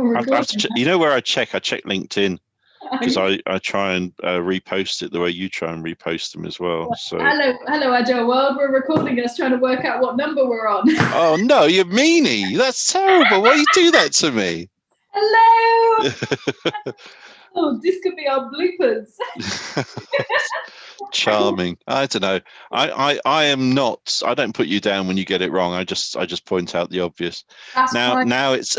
we're recording. You know where I check LinkedIn, because I I try and repost it the way you try and repost them as well. So hello, Agile World. We're recording us trying to work out what number we're on. Oh no, you meanie! That's terrible. Why you do that to me? Hello. Oh, this could be our bloopers. Charming. I don't know. I am not. I don't put you down when you get it wrong. I just point out the obvious. That's fine. Now it's.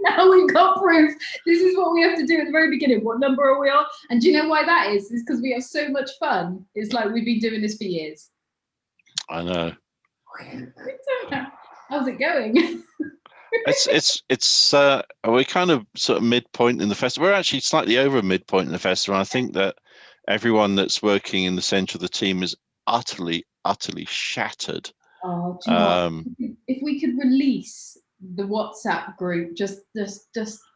Now we've got proof. This is what we have to do at the very beginning. What number are we on? And do you know why that is? It's because we have so much fun. It's like we've been doing this for years. I know. I don't know. How's it going? We're kind of sort of midpoint in the festival. We're actually slightly over midpoint in the festival. I think that everyone that's working in the center of the team is utterly shattered. Oh, do you know what? If we could release the WhatsApp group,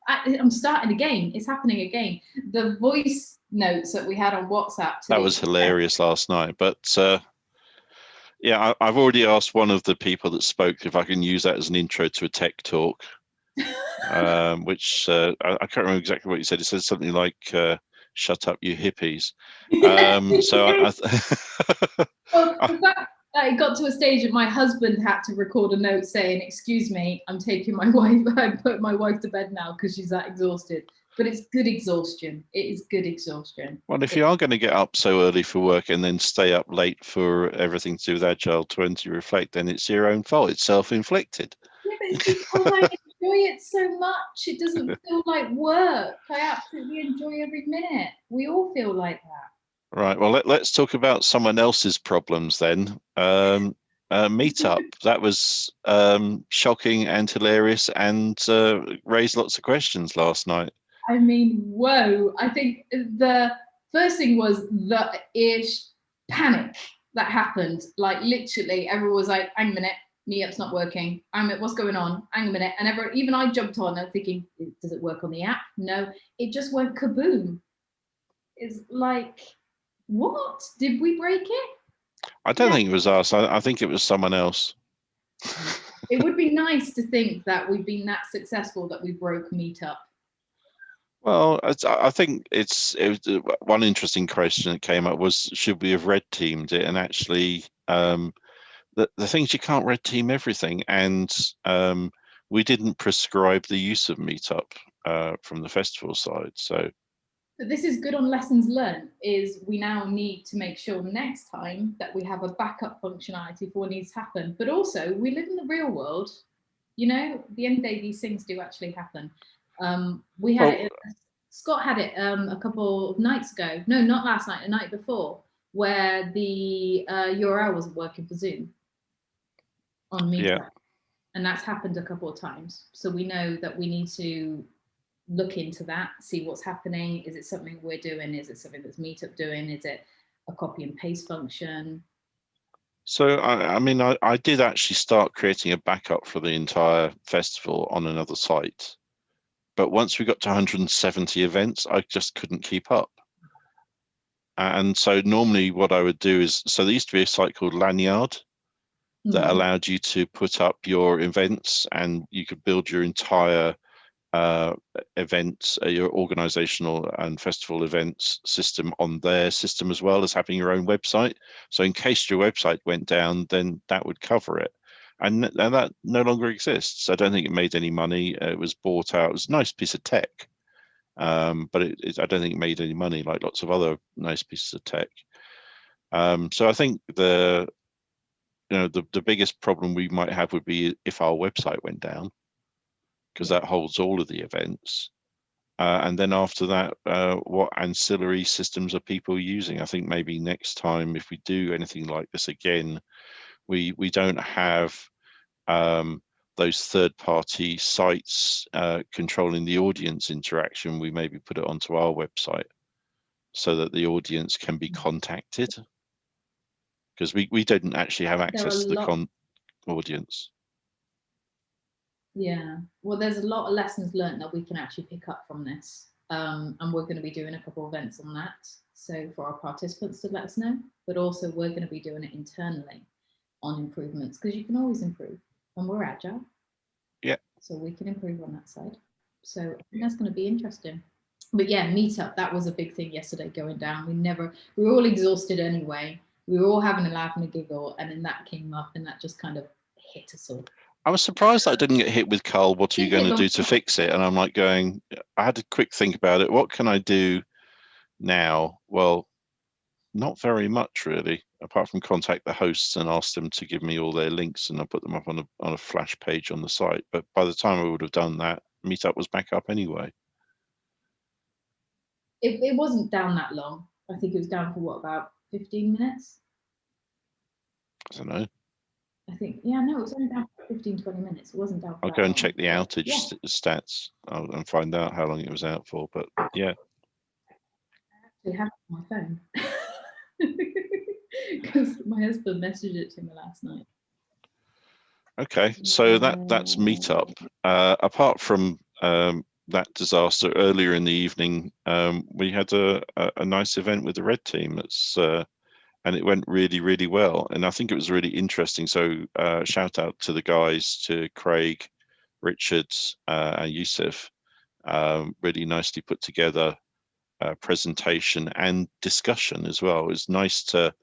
I'm starting again. It's happening again. The voice notes that we had on WhatsApp. That was hilarious last night. But yeah, I've already asked one of the people that spoke if I can use that as an intro to a tech talk, which I can't remember exactly what he said. It said something like, shut up, you hippies. Well, the fact that it got to a stage that my husband had to record a note saying, excuse me, I'm taking my wife, I'm putting my wife to bed now because she's that exhausted. But it's good exhaustion. It is good exhaustion. Well, if you are going to get up so early for work and then stay up late for everything to do with Agile20Reflect, then it's your own fault. It's self-inflicted. Yeah, but it's because I enjoy it so much. It doesn't feel like work. I absolutely enjoy every minute. We all feel like that. Right. Well, let's talk about someone else's problems then. Meetup. That was shocking and hilarious and raised lots of questions last night. I mean, whoa. I think the first thing was the panic that happened. Like literally everyone was like, hang a minute, meetup's not working. What's going on? Hang a minute. And even I jumped on and thinking, does it work on the app? No, it just went kaboom. It's like, what? Did we break it? I don't think it was us. I think it was someone else. It would be nice to think that we've been that successful that we broke Meetup. Well, I think it was one interesting question that came up was, should we have red teamed it? And actually, the things you can't red team everything. And we didn't prescribe the use of Meetup from the festival side. So this is good on lessons learned, is we now need to make sure next time that we have a backup functionality for what needs to happen. But also, we live in the real world. You know, at the end of the day, these things do actually happen. We had it. Scott had it a couple of nights ago. No, not last night. The night before, where the URL wasn't working for Zoom on Meetup, yeah. And that's happened a couple of times. So we know that we need to look into that, see what's happening. Is it something we're doing? Is it something that's Meetup doing? Is it a copy and paste function? So, I mean, I did actually start creating a backup for the entire festival on another site. But once we got to 170 events, I just couldn't keep up. And so normally what I would do is, so there used to be a site called Lanyard that allowed you to put up your events and you could build your entire events, your organizational and festival events system on their system, as well as having your own website. So in case your website went down, then that would cover it. And that no longer exists. I don't think it made any money. It was bought out. It was a nice piece of tech, but I don't think it made any money like lots of other nice pieces of tech. So I think the biggest problem we might have would be if our website went down, because that holds all of the events. And then after that, what ancillary systems are people using? I think maybe next time, if we do anything like this again, we don't have those third-party sites controlling the audience interaction. We maybe put it onto our website so that the audience can be contacted, because we don't actually have access to the audience. Yeah, well, there's a lot of lessons learned that we can actually pick up from this, and we're going to be doing a couple of events on that. So for our participants to let us know, but also we're going to be doing it internally on improvements, because you can always improve, and we're agile. Yeah. So we can improve on that side. So I think that's going to be interesting. But yeah, meetup, that was a big thing yesterday going down. We were all exhausted anyway. We were all having a laugh and a giggle, and then that came up and that just kind of hit us all. I was surprised that I didn't get hit with Karl, what are you going to do to fix it? And I'm like going, I had a quick think about it. What can I do now? Well, not very much really, apart from contact the hosts and ask them to give me all their links, and I put them up on a flash page on the site. But by the time I would have done that, Meetup was back up anyway. It wasn't down that long. I think it was down for what, about 15 minutes? I don't know. I think, yeah, no, it was only down for 15, 20 minutes. It wasn't down for I'll go and check the outage stats and find out how long it was out for. But yeah. I actually have it on my phone because my husband messaged it to me last night. Okay, so that's Meetup. Apart from that disaster earlier in the evening, we had a nice event with the Red Team. And it went really, really well. And I think it was really interesting. So shout out to the guys, to Craig, Richard, and Yusuf. Really nicely put together presentation and discussion as well. It was nice to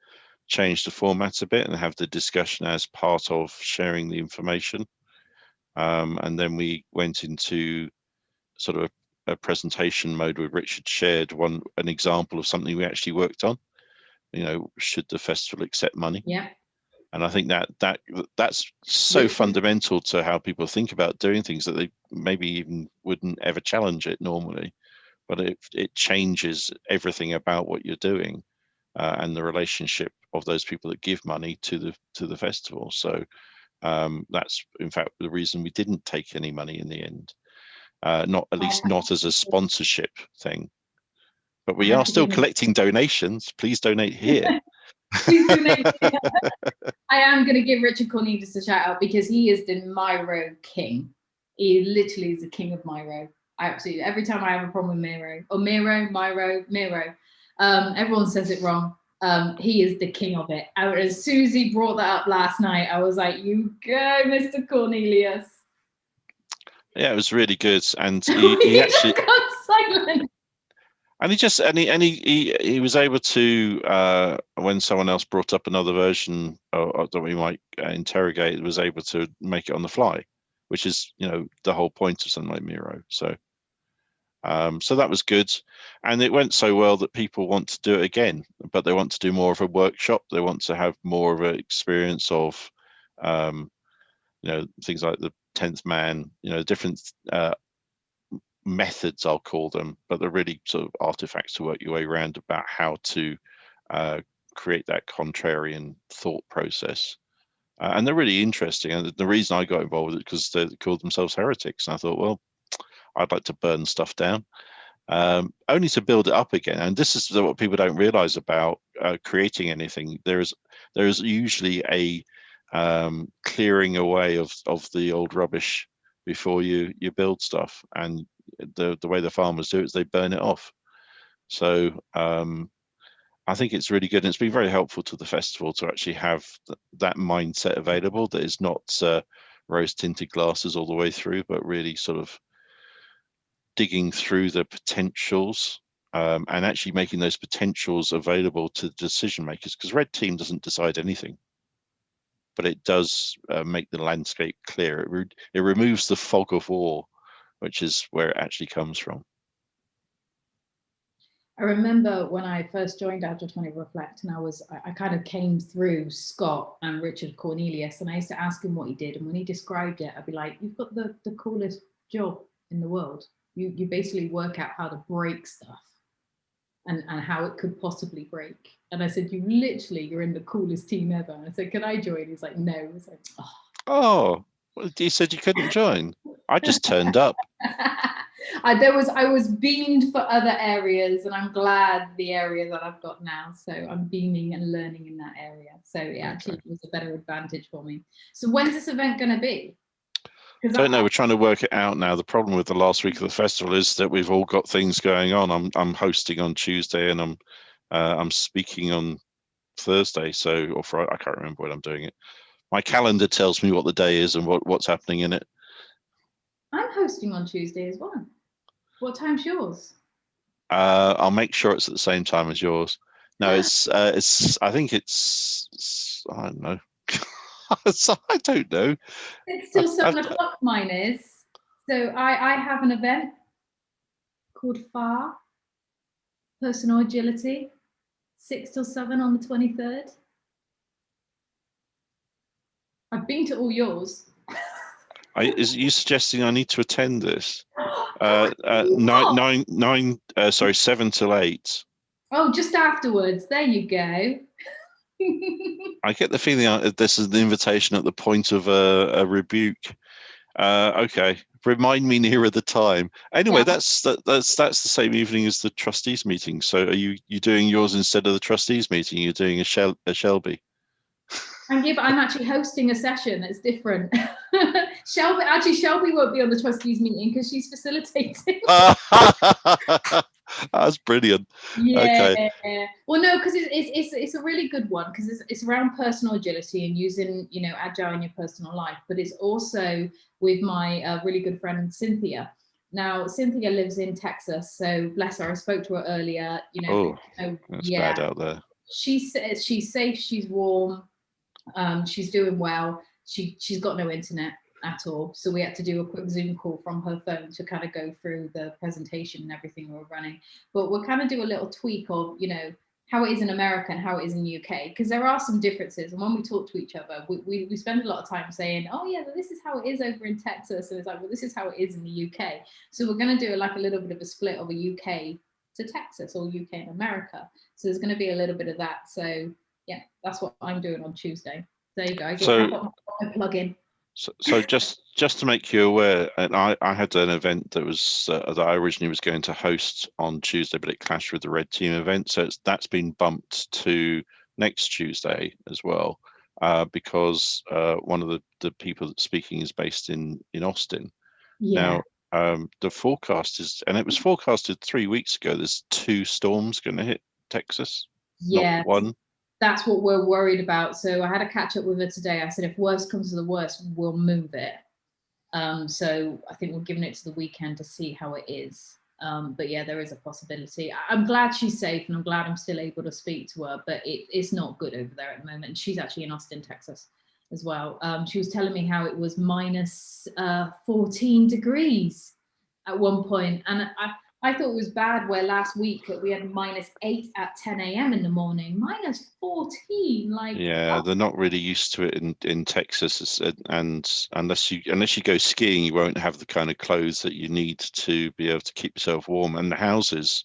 change the format a bit and have the discussion as part of sharing the information. And then we went into sort of a presentation mode where Richard shared an example of something we actually worked on. You know, should the festival accept money? Yeah. And I think that's so fundamental to how people think about doing things, that they maybe even wouldn't ever challenge it normally, but it changes everything about what you're doing and the relationship of those people that give money to the festival. So that's in fact the reason we didn't take any money in the end, not as a sponsorship thing. But we are still collecting donations. Please donate here. Please donate here. I am going to give Richard Cornelius a shout out because he is the Miro king. He literally is the king of Miro. Absolutely. Every time I have a problem with Miro, or Miro, everyone says it wrong. He is the king of it. And as soon as he brought that up last night, I was like, you go, Mr. Cornelius. Yeah, it was really good. And he actually got silent. And he was able to, when someone else brought up another version that we might interrogate, was able to make it on the fly, which is, you know, the whole point of something like Miro. So, so that was good, and it went so well that people want to do it again, but they want to do more of a workshop. They want to have more of an experience of, you know, things like the 10th man, you know, different methods, I'll call them, but they're really sort of artifacts to work your way around about how to create that contrarian thought process. And they're really interesting. And the reason I got involved with it because they called themselves heretics. And I thought, well, I'd like to burn stuff down, only to build it up again. And this is what people don't realize about creating anything. There is usually a clearing away of the old rubbish before you build stuff. And the way the farmers do it is they burn it off. So I think it's really good, and it's been very helpful to the festival to actually have that mindset available, that is not rose tinted glasses all the way through, but really sort of digging through the potentials and actually making those potentials available to decision makers, because Red Team doesn't decide anything, but it does make the landscape clear. It removes the fog of war, which is where it actually comes from. I remember when I first joined Agile20Reflect, and I kind of came through Scott and Richard Cornelius, and I used to ask him what he did, and when he described it, I'd be like, you've got the coolest job in the world. You basically work out how to break stuff and how it could possibly break. And I said, you're in the coolest team ever. And I said, can I join? He's like, no. I was like, oh, well, you said you couldn't join. I just turned up. I was beamed for other areas, and I'm glad the area that I've got now. So I'm beaming and learning in that area. So yeah, actually it was a better advantage for me. So when's this event going to be? Don't know. We're trying to work it out now. The problem with the last week of the festival is that we've all got things going on. I'm hosting on Tuesday, and I'm speaking on Thursday. Or Friday. I can't remember when I'm doing it. My calendar tells me what the day is and what's happening in it. I'm hosting on Tuesday as well. What time's yours? I'll make sure it's at the same time as yours. No, it's I think I don't know. I don't know. It's till 7 o'clock mine is. So I have an event called FAR, Personal Agility, 6 till 7 on the 23rd. I've been to all yours. Is you suggesting I need to attend this? What? 7 till 8. Oh, just afterwards. There you go. I get the feeling this is the invitation at the point of a rebuke. Okay, remind me nearer the time. Anyway, Yeah. that's the same evening as the trustees meeting. So are you doing yours instead of the trustees meeting? You're doing a Shelby. Yeah, but I'm actually hosting a session. It's different. Shelby won't be on the trustees meeting because she's facilitating. That's brilliant. Yeah. Okay. Well, no, because it's a really good one because it's around personal agility and using agile in your personal life, but it's also with my really good friend Cynthia. Now, Cynthia lives in Texas, so bless her. I spoke to her earlier. That's bad out there. She's safe. She's warm. She's doing well. She's got no internet at all, so we had to do a quick Zoom call from her phone to kind of go through the presentation and everything we were running. But we'll kind of do a little tweak of how it is in America and how it is in the UK, because there are some differences. And when we talk to each other, we spend a lot of time saying, oh yeah, well, this is how it is over in Texas, and it's like, well, this is how it is in the UK. So we're going to do like a little bit of a split of a UK to Texas or UK and America. So there's going to be a little bit of that. So yeah, that's what I'm doing on Tuesday. There you go. I got my plug in. So just to make you aware, and I had an event that was that I originally was going to host on Tuesday, but it clashed with the Red Team event, so that's been bumped to next Tuesday as well, because one of the people that's speaking is based in Austin. Yeah. Now, the forecast is, and it was forecasted 3 weeks ago. There's 2 storms going to hit Texas, not one. That's what we're worried about. So I had a catch up with her today. I said, if worst comes to the worst, we'll move it. So I think we're giving it to the weekend to see how it is. But yeah, there is a possibility. I'm glad she's safe and I'm glad I'm still able to speak to her, but it's not good over there at the moment. She's actually in Austin, Texas as well. She was telling me how it was minus 14 degrees at one point. And I thought it was bad where last week we had -8 at 10 a.m. in the morning, -14. Like, yeah, they're not really used to it in Texas, and unless you go skiing, you won't have the kind of clothes that you need to be able to keep yourself warm. And the houses,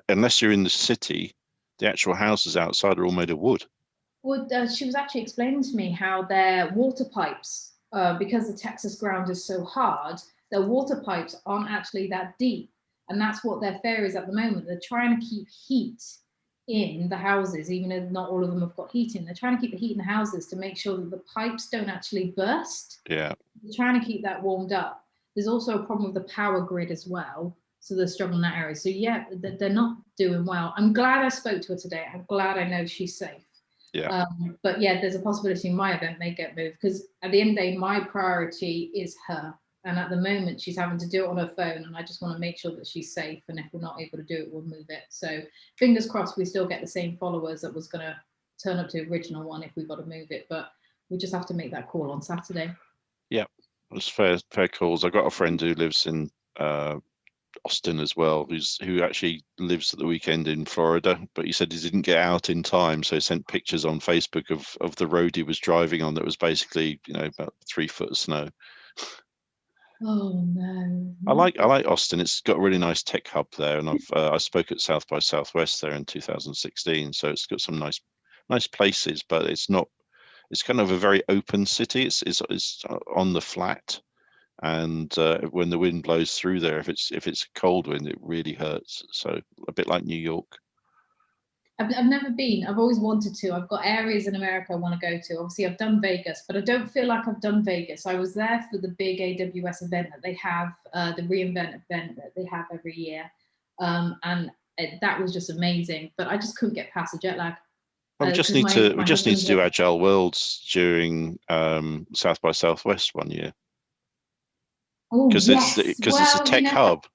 unless you're in the city, the actual houses outside are all made of wood. Well, she was actually explaining to me how their water pipes, because the Texas ground is so hard, their water pipes aren't actually that deep. And that's what their fear is at the moment. They're trying to keep heat in the houses, even though not all of them have got heating. They're trying to keep the heat in the houses to make sure that the pipes don't actually burst. Yeah. They're trying to keep that warmed up. There's also a problem with the power grid as well. So they're struggling in that area. So yeah, they're not doing well. I'm glad I spoke to her today. I'm glad I know she's safe. Yeah. But yeah, there's a possibility my event may get moved because at the end of the day, my priority is her. And at the moment, she's having to do it on her phone. And I just want to make sure that she's safe. And if we're not able to do it, we'll move it. So fingers crossed, we still get the same followers that was going to turn up to the original one if we've got to move it. But we just have to make that call on Saturday. Yeah, it's fair calls. I've got a friend who lives in Austin as well, who actually lives at the weekend in Florida, but he said he didn't get out in time, so he sent pictures on Facebook of the road he was driving on that was basically about 3 foot of snow. Oh no! I like Austin. It's got a really nice tech hub there, and I spoke at South by Southwest there in 2016, so it's got some nice places, but it's not. It's kind of a very open city. It's on the flat. And when the wind blows through there, if it's a cold wind, it really hurts. So a bit like New York. I've never been. I've always wanted to. I've got areas in America I want to go to. Obviously, I've done Vegas, but I don't feel like I've done Vegas. I was there for the big AWS event that they have, the reInvent event that they have every year, and that was just amazing. But I just couldn't get past the jet lag. We just need to do Agile Worlds during South by Southwest one year. Oh, because yes. it's a tech hub.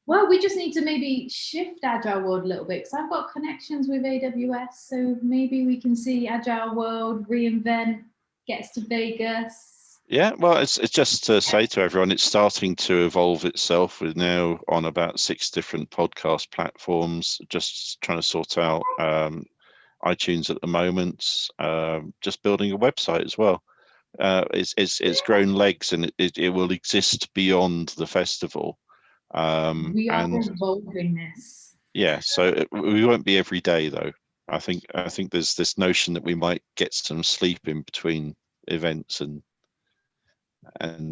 Well, we just need to maybe shift Agile World a little bit, because I've got connections with AWS, so maybe we can see Agile World reInvent gets to Vegas. Yeah, well, it's just to say to everyone, it's starting to evolve itself. We're now on about 6 different podcast platforms, just trying to sort out iTunes at the moment, just building a website as well. It's grown legs, and it will exist beyond the festival. We are and evolving this. yeah, so we won't be every day though. I think there's this notion that we might get some sleep in between events and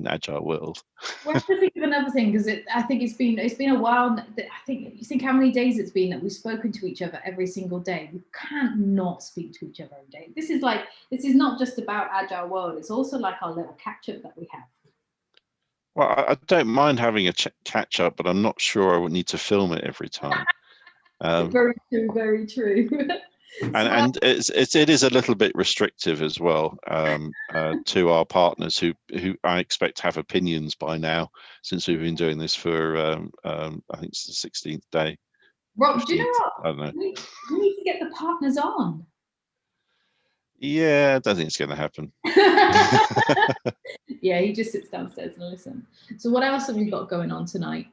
Agile World. Well, I have to think of another thing, because I think it's been a while. I think, you think how many days it's been that we've spoken to each other every single day. We can't not speak to each other every day. This is not just about Agile World. It's also like our little catch up that we have. Well, I don't mind having a catch up, but I'm not sure I would need to film it every time. Very true, very true. And it is a little bit restrictive as well, to our partners who I expect have opinions by now, since we've been doing this for I think it's the 16th day. Rob, do you know what? I don't know. We need to get the partners on. Yeah, I don't think it's going to happen. Yeah, he just sits downstairs and listens. So what else have we got going on tonight?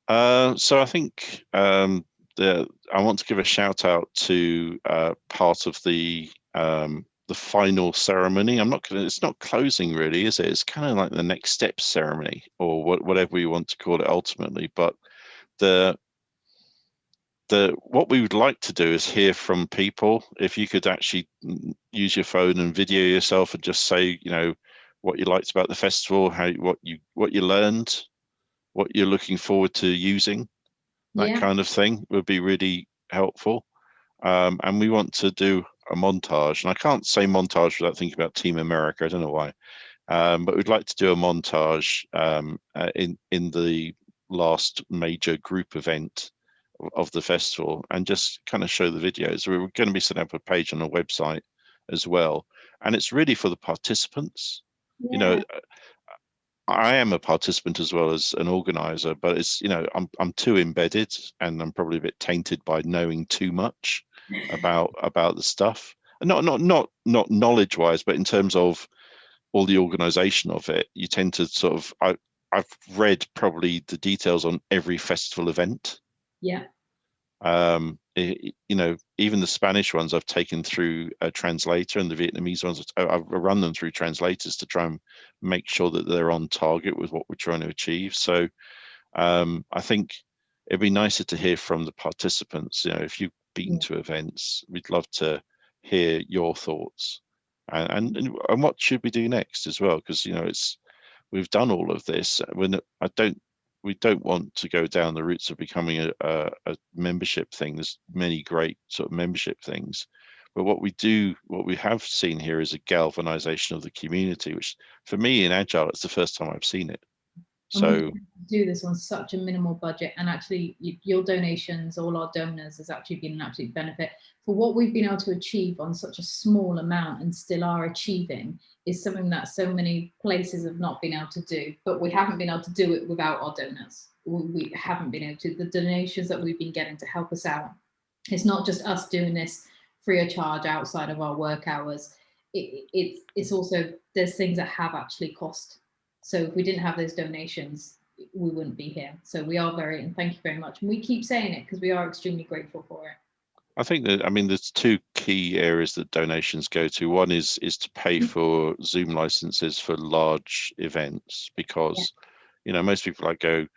So I think I want to give a shout out to part of the final ceremony. It's not closing really, is it? It's kind of like the next step ceremony, or whatever we want to call it ultimately. But what we would like to do is hear from people. If you could actually use your phone and video yourself and just say, what you liked about the festival, what you learned, what you're looking forward to using, that kind of thing would be really helpful. And we want to do a montage, and I can't say montage without thinking about Team America. I don't know why, but we'd like to do a montage in the last major group event of the festival, and just kind of show the videos. We're going to be setting up a page on a website as well, and it's really for the participants. I am a participant as well as an organizer, but it's, I'm too embedded, and I'm probably a bit tainted by knowing too much about the stuff. Not knowledge wise, but in terms of all the organization of it, you tend to sort of, I've read probably the details on every festival event. Yeah. Even the Spanish ones I've taken through a translator, and the Vietnamese ones I've run them through translators to try and make sure that they're on target with what we're trying to achieve. So I think it'd be nicer to hear from the participants. If you've been to events, we'd love to hear your thoughts, and what should we do next as well, because we've done all of this. We don't want to go down the routes of becoming a membership thing. There's many great sort of membership things, but what we have seen here is a galvanization of the community, which for me in Agile, it's the first time I've seen it. So do this on such a minimal budget, and actually your donations, all our donors, has actually been an absolute benefit for what we've been able to achieve on such a small amount, and still are achieving, is something that so many places have not been able to do. But we haven't been able to do it without our donors. We haven't been able to. The donations that we've been getting to help us out, it's not just us doing this free of charge outside of our work hours. It's also, there's things that have actually cost. So if we didn't have those donations, we wouldn't be here. So we are and thank you very much. And we keep saying it because we are extremely grateful for it. I think that, there's 2 key areas that donations go to. One is to pay for Zoom licenses for large events, because, most people go,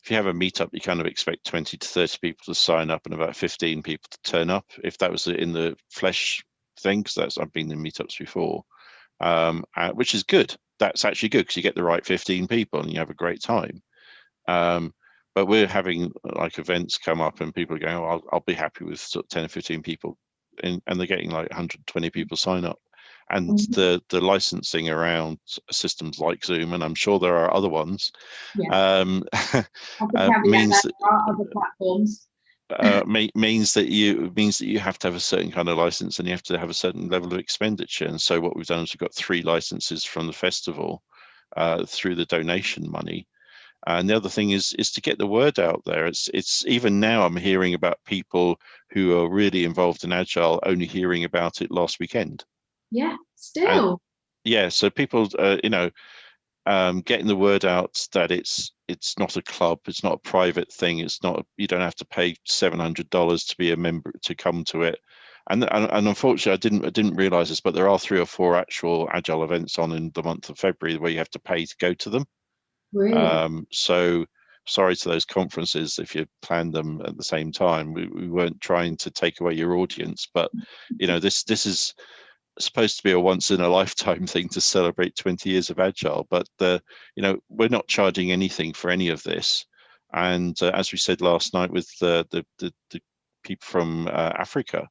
if you have a meetup, you kind of expect 20 to 30 people to sign up and about 15 people to turn up. If that was in the flesh thing, because I've been in meetups before, which is good. That's actually good, because you get the right 15 people and you have a great time. But we're having events come up and people are going, oh, I'll be happy with sort of 10 or 15 people, and they're getting 120 people sign up. And the licensing around systems like Zoom, and I'm sure there are other ones, means that other platforms. means that you have to have a certain kind of license, and you have to have a certain level of expenditure. And so what we've done is we've got 3 licenses from the festival, through the donation money. And the other thing is to get the word out there. It's even now I'm hearing about people who are really involved in Agile only hearing about it last weekend. Yeah, still. And, yeah, so people, getting the word out that it's not a club, it's not a private thing, it's not, you don't have to pay $700 to be a member to come to it. And unfortunately, I didn't realize this, but there are 3 or 4 actual Agile events on in the month of February where you have to pay to go to them. Really? So sorry to those conferences if you planned them at the same time. We weren't trying to take away your audience, but this is supposed to be a once in a lifetime thing to celebrate 20 years of Agile, but we're not charging anything for any of this. And as we said last night with the people from Africa,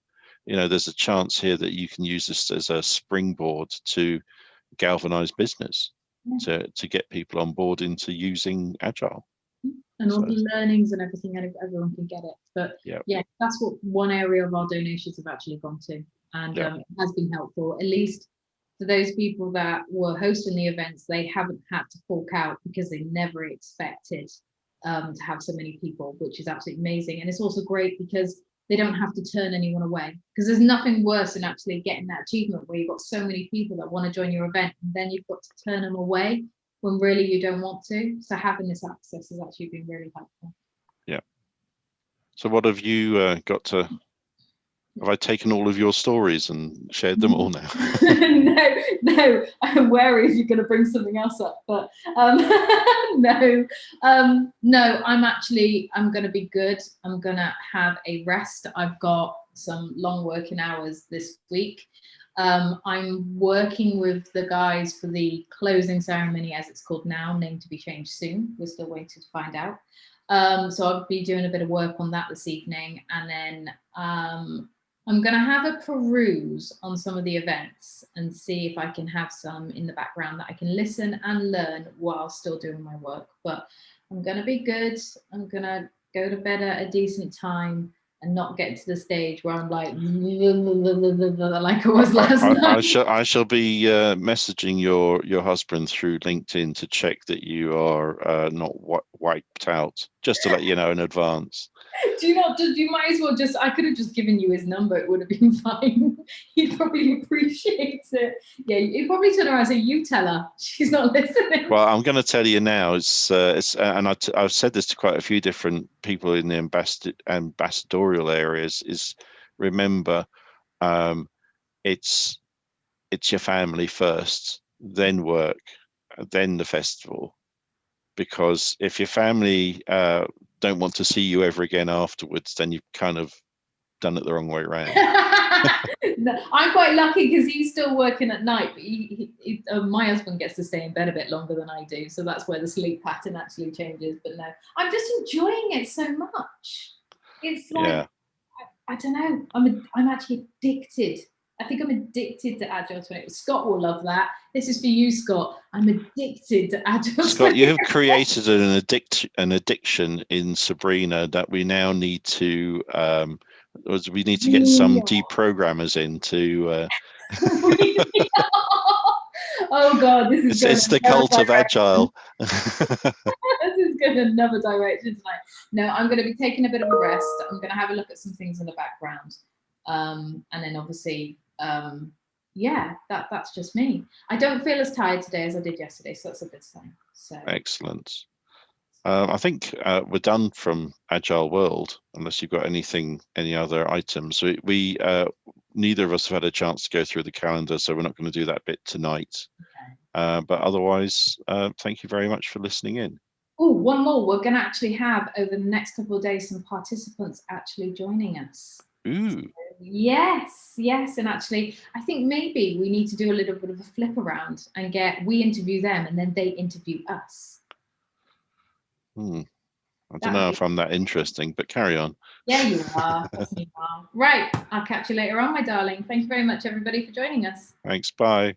there's a chance here that you can use this as a springboard to galvanize business, to get people on board into using Agile. And all the learnings and everything, and everyone can get it. But yeah, that's what one area of our donations have actually gone to. And it has been helpful, at least for those people that were hosting the events. They haven't had to fork out because they never expected to have so many people, which is absolutely amazing. And it's also great because they don't have to turn anyone away, because there's nothing worse than actually getting that achievement where you've got so many people that want to join your event and then you've got to turn them away when really you don't want to. So having this access has actually been really helpful. Yeah. So what have you got to? Have I taken all of your stories and shared them all now? No, I'm wary if you're going to bring something else up, but no, I'm going to be good. I'm going to have a rest. I've got some long working hours this week. I'm working with the guys for the closing ceremony, as it's called now, named to be changed soon. We're still waiting to find out. So I'll be doing a bit of work on that this evening, and then I'm going to have a peruse on some of the events and see if I can have some in the background that I can listen and learn while still doing my work. But I'm going to be good. I'm going to go to bed at a decent time and not get to the stage where I'm like I was last night. I shall be messaging your husband through LinkedIn to check that you are not wiped out, just to let you know in advance. You might as well just, I could have just given you his number, it would have been fine. He'd probably appreciate it. Yeah, he'd probably turn around and say, you tell her, she's not listening. Well, I'm going to tell you now, and I've said this to quite a few different people in the ambassadorial areas, is remember, it's your family first, then work, then the festival. Because if your family don't want to see you ever again afterwards, then you've kind of done it the wrong way around. No, I'm quite lucky because he's still working at night, but my husband gets to stay in bed a bit longer than I do, so that's where the sleep pattern actually changes. But no, I'm just enjoying it so much. It's like, I don't know, I'm actually addicted. I think I'm addicted to Agile20. Scott will love that. This is for you, Scott. I'm addicted to Agile20. Scott, you have created an addiction in Sabrina that we now need to get some deprogrammers in to. Oh God, this is it's the cult of Agile. This is going another direction tonight. No, I'm going to be taking a bit of a rest. I'm going to have a look at some things in the background, and then obviously. That's just me. I don't feel as tired today as I did yesterday, so that's a good sign. So excellent. I think we're done from Agile World, unless you've got any other items. We neither of us have had a chance to go through the calendar, so we're not going to do that bit tonight. Okay. But otherwise, thank you very much for listening in. Oh, one more. We're going to actually have over the next couple of days some participants actually joining us. Ooh. So, yes, and actually I think maybe we need to do a little bit of a flip around and we interview them and then they interview us. I don't know if I'm that interesting, but carry on. Yeah, you are. Right, I'll catch you later on, my darling. Thank you very much, everybody, for joining us. Thanks, bye.